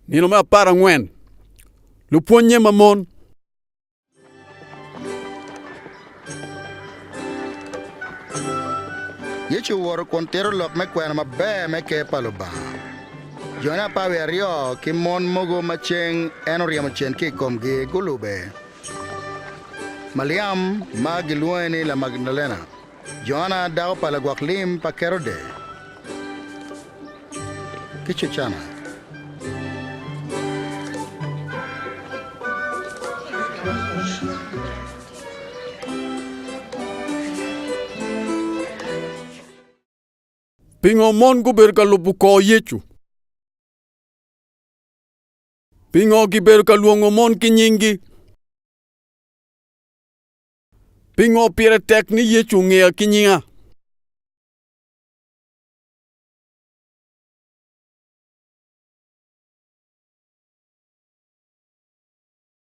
Nino me apar ang'wen. Lupuonye mamon. Yechu woro kon tero lok me kwena mabe me ke paloba. Jona pawe ario ki mon mogo macheng eno riamo chen ki komgi gulube. Mariam ma gilueni la Magdalena. Joana dao pala gwaklim pa kerode. Kichuchana. Pingo mon guber ka lupuko Yechu. Pingo giber ka luongo mon kinyingi. Pingo pire tek ni Yechu ng'eya kinyinga.